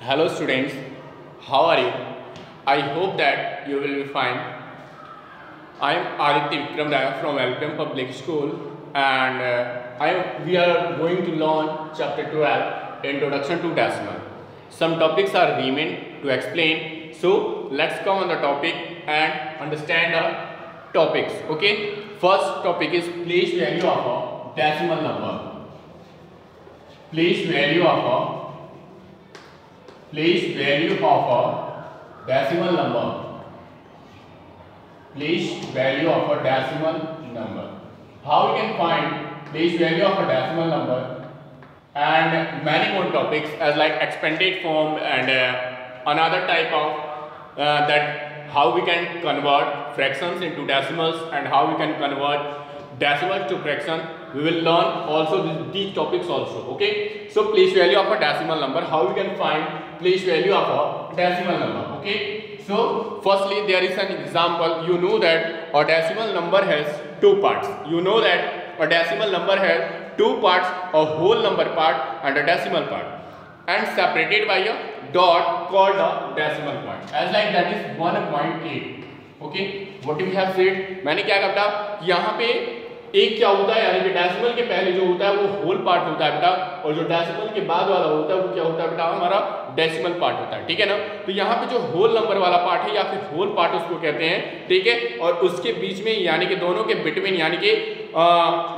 Hello students, how are you? I hope that you will be fine. I am Aditya Vikram Raya from LPM Public School and we are going to learn chapter 12 Introduction to Decimal. Some topics are remain to explain, so let's come on the topic and understand the topics. Okay, first topic is place value of a decimal number. Place value of a decimal number. Place value of a decimal number. How we can find place value of a decimal number, and many more topics as like expanded form and another type of that how we can convert fractions into decimals and how we can convert decimals to fraction. We will learn also these topics also. Okay, so place value of a decimal number, how we can find place value of a decimal number. Okay, so firstly there is an example. You know that a decimal number has two parts. You know that a decimal number has two parts, a whole number part and a decimal part, and separated by a dot called a decimal point, as like that is 1.8. Okay, what we have said, मैंने क्या कहा बेटा, यहाँ पे एक क्या होता है, यानी कि डेसिमल के पहले जो होता है वो होल पार्ट होता है बेटा, और जो डेसिमल के बाद वाला होता है वो क्या होता है बेटा, हमारा डेसिमल पार्ट होता है. ठीक है ना. तो यहाँ पे जो होल नंबर वाला पार्ट है या फिर होल पार्ट उसको कहते हैं. ठीक है, और उसके बीच में यानी कि दोनों के बिटवीन यानी कि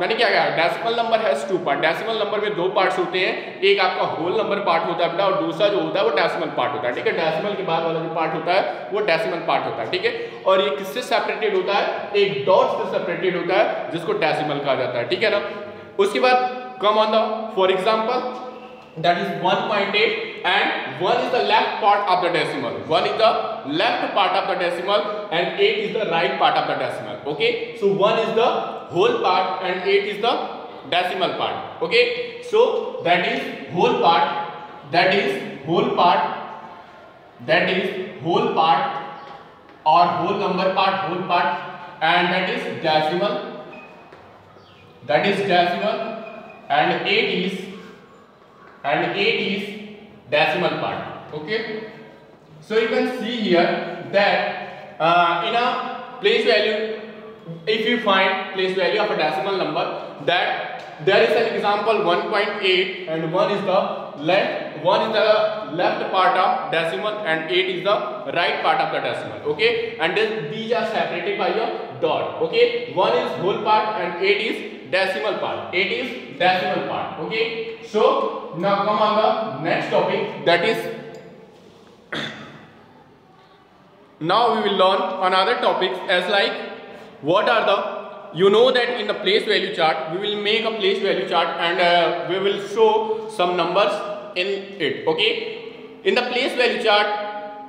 मैंने क्या कहा, decimal number has two part. Decimal number में दो पार्ट्स होते हैं, एक आपका होल नंबर पार्ट होता है बेटा और दूसरा जो होता है वो डेसिमल पार्ट होता है. ठीक है, डेसिमल के बाद वाला जो पार्ट होता है वो डेसिमल पार्ट होता है. ठीक है, और ये किससे सेपरेटेड होता है, एक डॉट से सेपरेटेड होता है जिसको डेसिमल कहा जाता है. ठीक है ना. उसके बाद come on the for example that is 1.8 and 1 is the left part of the decimal. 1 is the left part of the decimal and 8 is the right part of the decimal. Okay, so 1 is the whole part and 8 is the decimal part. Okay, so that is whole part, that is whole part, that is whole part or whole number part, whole part, and that is decimal, that is decimal, and 8 is decimal part. Okay, so you can see here that in a place value, if you find place value of a decimal number, that there is an example 1.8 and one is the left part of decimal and 8 is the right part of the decimal. Okay, and then these are separated by a dot. Okay, one is whole part and 8 is decimal part. 8 is decimal part. Okay, so now come on the next topic, that is now we will learn another topics as like what are the, you know that in the place value chart we will make a place value chart and we will show some numbers in it. Okay, in the place value chart,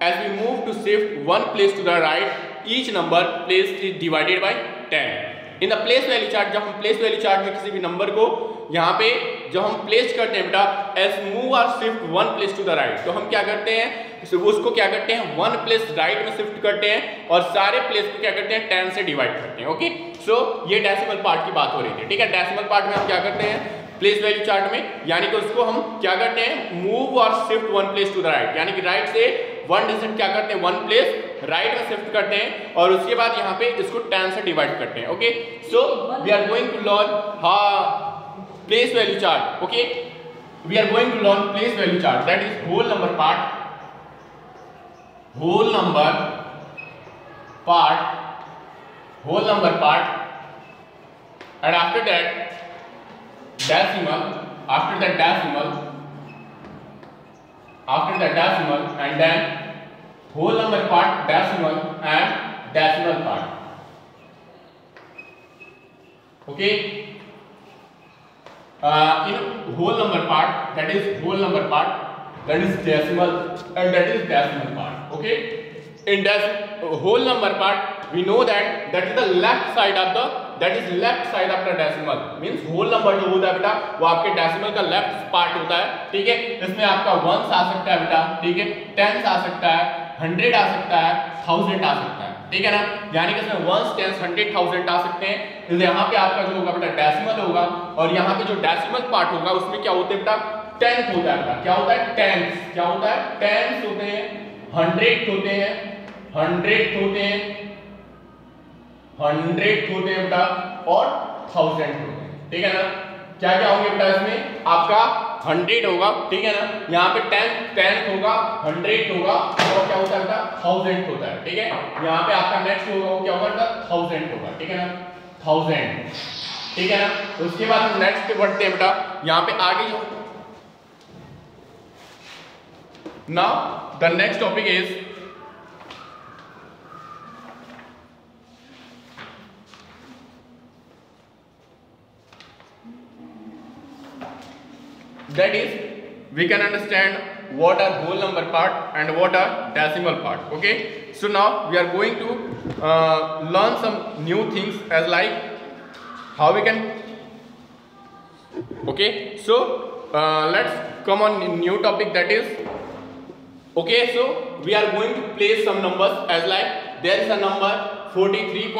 as we move to shift one place to the right, each number place is divided by 10. In the place value chart, जब हम place value chart में किसी भी number को यहाँ पे जब हम प्लेस करते हैं बेटा, एज मूव और shift one place to the right, तो हम क्या करते हैं, उसको क्या करते हैं, वन प्लेस राइट में शिफ्ट करते हैं और सारे प्लेस को क्या करते हैं 10 से डिवाइड करते हैं. ओके, सो ये डेसिमल पार्ट की बात हो रही थी. ठीक है, डेसिमल पार्ट में हम क्या करते हैं प्लेस वैल्यू चार्ट में, यानी कि उसको हम क्या करते हैं मूव और shift one place to the right, यानी कि राइट से वन डिजिट क्या करते हैं वन प्लेस राइट में शिफ्ट करते हैं और उसके बाद यहाँ पे इसको 10 से डिवाइड करते हैं. Okay, so we are going to learn place value chart. Okay, we are going to learn place value chart, that is whole number part, whole number part, and after that decimal, and then whole number part, decimal and decimal part. Okay, in whole number part, that is whole number part, that is decimal and that is decimal part. Okay, in whole number part we know that is the left side of the decimal, means whole number जो होता है बेटा वो आपके decimal का left part होता है. ठीक है, इसमें आपका वंस आ सकता है बेटा. ठीक है, टेंस आ सकता है, 100 आ सकता है, 1000 आ सकता है. ठीक है ना, यानी कि इसमें वंस, टेंस, 100, 1000 आ सकते हैं. तो यहाँ पे आपका जो होगा बेटा डेसिमल होगा और यहाँ पे जो डेसिमल पार्ट होगा उसमें क्या होते हैं बेटा टेंथ होता है। क्या होता है? टेंथ। क्या होता है? टेंथ होते हैं, हंड्रेड होते हैं, हंड्रेड होते हैं, हंड्रेड होते हैं बेटा, और थाउजेंड होते हैं। ठीक है ना? क्या क्या होंगे बेटा इसमें? आपका हंड्रेड होगा, ठीक है ना, यहाँ पे टेंथ होगा, हंड्रेड होगा, और क्या होता है बेटा? थाउजेंड होता है। ठीक है, यहाँ पे आपका नेक्स्ट होगा वो क्या होगा बेटा? थाउजेंड होगा। ठीक है ना? थाउजेंड। ठीक है ना? उसके बाद हम नेक्स्ट पे बढ़ते हैं बेटा, यहाँ पे आगे जो now the next topic is that is we can understand what are whole number part and what are decimal part. Okay, so now we are going to learn some new things as like how we can. Okay, so let's come on new topic, that is, okay, so we are going to place some numbers as like there is a number 43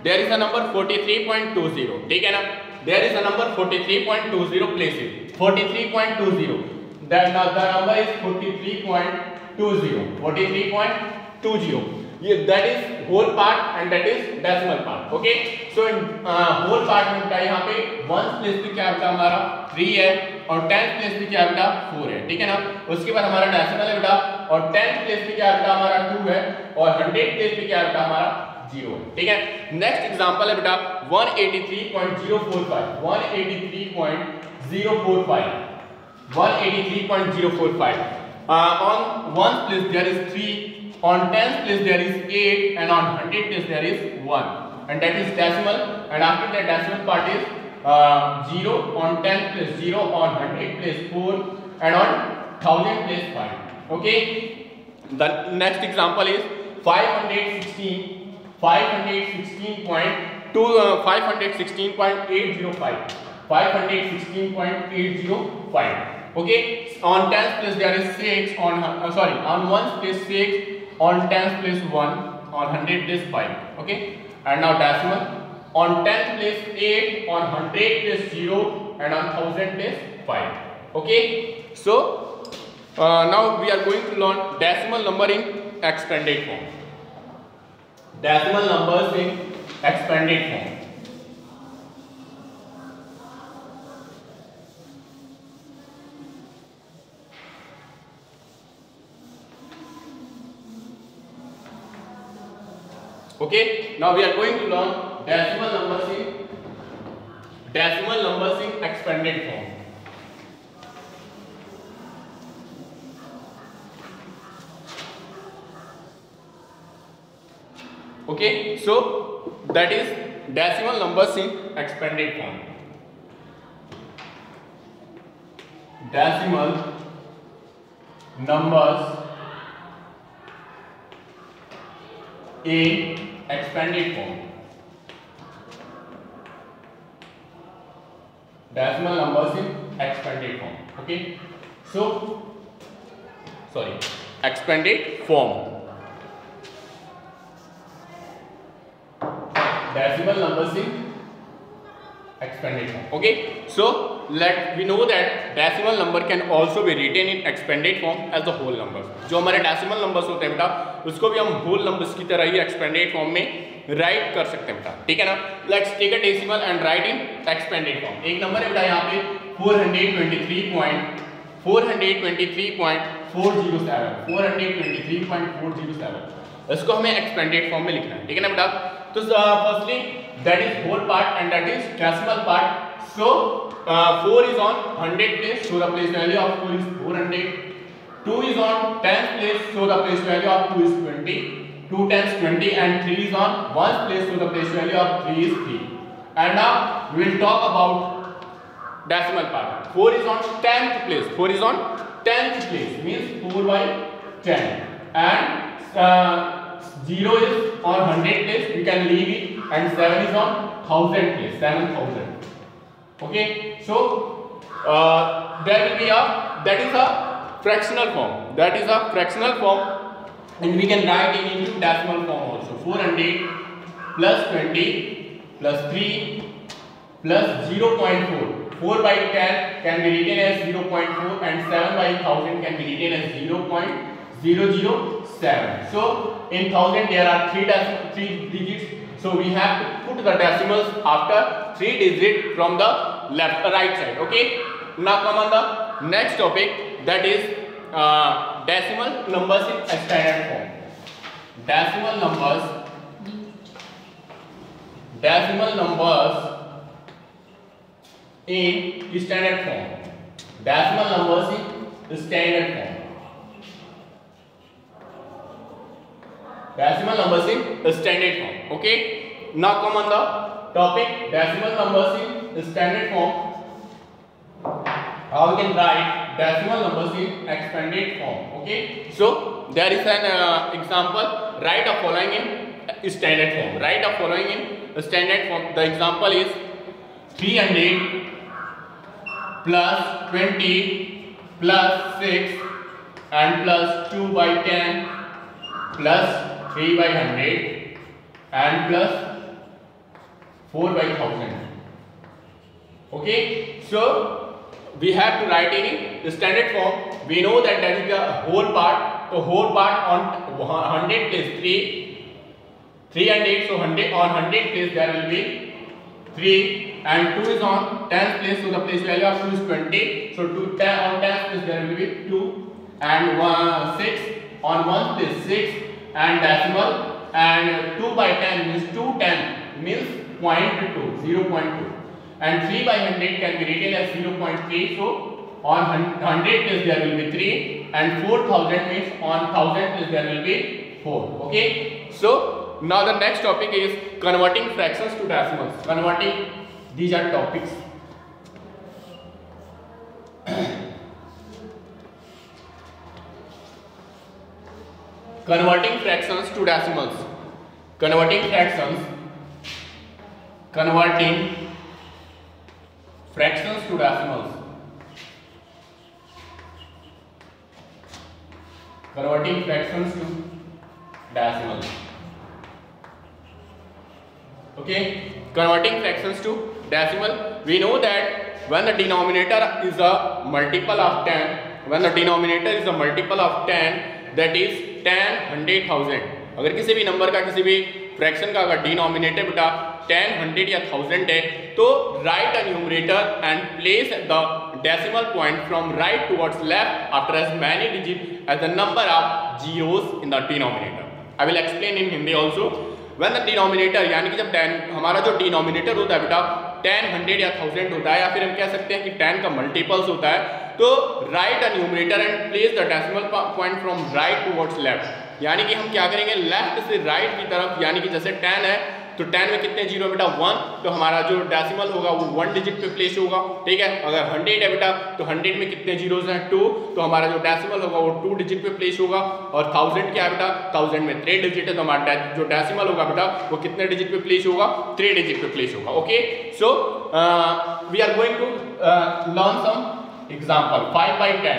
there is a number 43.20. ठीक है ना? There is a number 43.20, place it 43.20, that the number is 43.20, 43.20. that is whole part and that is decimal part. Okay, so in whole part में बेटा यहाँ पे ones place पे क्या बेटा हमारा 3 है, और 10th place पे क्या बेटा 4 है। ठीक है ना? उसके बाद हमारा decimal है बेटा, और 10th place पे क्या बेटा हमारा 2 है, और 100th place पे क्या बेटा हमारा 0 है। ठीक है, नेक्स्ट एग्जांपल है बेटा 183.045, 183.045, 183.045. On ones place there is 3, on tens place there is 8, and on 100 place there is 1, and that is decimal. And after that decimal part is 0, on 10 place 0, on 100 place 4, and on 1000 place 5. Okay, the next example is 516.805, 516.805. Okay, on tens place there is 6, on on ones place 6, on tens place 1, on 100 place 5. Okay, and now decimal, on 10th place 8, on 100 place 0, and on 1000 place 5. Okay, so now we are going to learn decimal number in expanded form. Decimal numbers in expanded form. Okay, now we are going to learn decimal numbers in expanded form. Okay, so that is decimal numbers in expanded form. Decimal numbers in expanded form. Decimal numbers in expanded form. Okay, so expanded form. Decimal numbers in expanded form. Okay, so we know that decimal number can also be written in expanded form as the whole numbers. जो हमारे decimal numbers होते हैं बेटा, उसको भी हम whole numbers की तरह ही expanded form में write कर सकते हैं बेटा। ठीक है ना? Let's take a decimal and write in expanded form. एक नंबर है बेटा यहाँ पे 423.407, इसको हमें expanded form में लिखना है। ठीक है ना बेटा? तो firstly that is whole part and that is decimal part. So 4 is on 100 place, so the place value of 4 is 400. 2 is on 10th place, so the place value of 2 is 20. 2 times 20, and 3 is on 1st place, so the place value of 3 is 3. And now we will talk about decimal part. 4 is on 10th place. 4 is on 10th place, means 4 by 10. And 0 is on 100 place, we can leave it, and 7 is on 1000 place, 7000. Okay, so there will be that is a fractional form. That is a fractional form, and we can write it into decimal form also. 400 plus 20 plus 3 plus 0.4. 4 by 10 can be written as 0.4 and 7 by 1000 can be written as 0.007. So in 1000 there are three digits. So we have to put the decimals after 3 digits from the right side. Okay. Now come on the next topic, that is decimal numbers in standard form. Decimal numbers in standard form. Decimal numbers in standard form. Decimal numbers in standard form. Okay. Now come on the topic decimal numbers in standard form. How we can write decimal numbers in expanded form. Okay. So there is an example. Write the following in standard form. Write the following in standard form. The example is 300 plus 20 plus 6 and plus 2 by 10 plus 3 by 100 and plus 4 by 1000. Okay. So we have to write it in standard form. We know that that is the whole part. So whole part on 100 place 300. So 100 on 100 place there will be 3 and 2 is on 10 place. So the place value of 2 is 20. So 2 10 on 10 place there will be 2 and 6 on 1 place 6 and decimal and 2 by 10 means 210 means 0.2 and 3 by 100 can be written as 0.3. So on 100 place there will be 3 and 4000 means on 1000 place there will be 4. Okay. So now the next topic is converting fractions to decimals. Converting, these are topics. Converting fractions to decimals. Converting fractions to decimals. Converting fractions to decimals. Okay. Converting fractions to decimal. We know that when the denominator is a multiple of 10, that is 10, 100, 1000. अगर किसी भी number का किसी भी fraction का अगर denominator बेटा 10, 100 या 1000 है तो right a numerator and place the decimal point from right towards left after as many digits as the number of zeros in the denominator. I will explain in Hindi also. When the denominator यानी कि जब 10 हमारा जो denominator होता है बेटा 10, 100 या 1000 होता है या फिर हम कह सकते हैं कि 10 का मल्टीपल्स होता है तो right a numerator and place the decimal point from right towards left यानी कि हम क्या करेंगे लेफ्ट से राइट की तरफ यानी कि जैसे 10 है तो 10 में कितने जीरो बेटा 1 तो हमारा जो डेसिमल होगा वो 1 डिजिट पे प्लेस होगा ठीक है अगर 100 है बेटा तो 100 में कितने जीरोस हैं 2 तो हमारा जो डेसिमल होगा वो 2 डिजिट पे प्लेस होगा और 1000 क्या है बेटा 1000 में 3 डिजिट है तो हमारा जो डेसिमल होगा बेटा वो कितने डिजिट पे प्लेस होगा 3 डिजिट पे प्लेस होगा okay so we are going to learn some example 5 by 10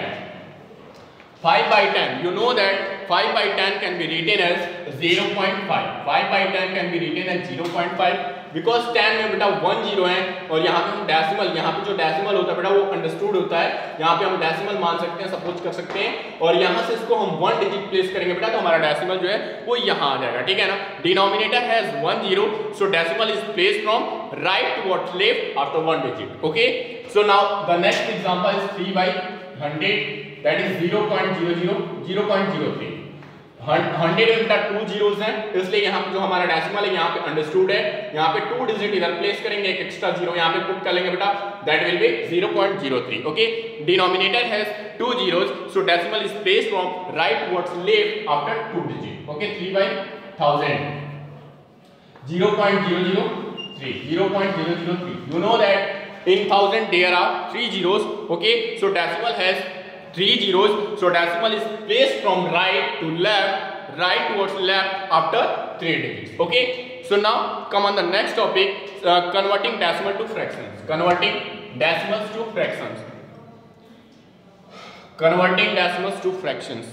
5 by 10 you know that 5 by 10 can be written as 0.5 5 by 10 can be written as 0.5 because 10 में बेटा 1 0 है और यहाँ पे हम डेसिमल यहाँ पे जो डेसिमल होता है बेटा वो अंडरस्टूड होता है यहाँ पे हम डेसिमल मान सकते हैं सपोज कर सकते हैं और यहाँ से इसको हम 1 डिजिट प्लेस करेंगे बेटा तो हमारा डेसिमल जो है वो यहाँ आ जाएगा ठीक है ना denominator has 1 0 so decimal is placed from right towards left after 1 digit okay so now the next example is 3 by 100 that is 0.00 0.03 100 में बेटा 2 जीरोस हैं इसलिए यहाँ पे जो हमारा डेसिमल है यहाँ पे अंडरस्टूड है यहाँ पे 2 डिजिट इधर प्लेस करेंगे एक एक्स्ट्रा जीरो यहाँ पे पुट कर लेंगे बेटा that will be 0.03 okay denominator has 2 zeros so decimal is placed from right towards left after 2 digit okay 3 by 1000 0.003 you know that in 1000 there are 3 zeros okay so decimal has 3 zeros so decimal is placed from right to left right towards left after 3 digits okay so now come on the next topic converting decimal to fractions converting decimals to fractions converting decimals to fractions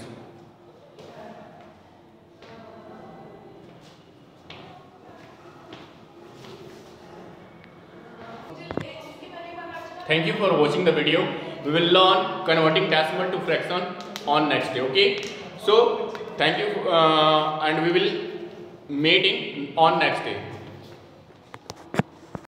Thank you for watching the video. We will learn converting decimal to fraction on next day. Okay. So thank you, and we will meeting on next day.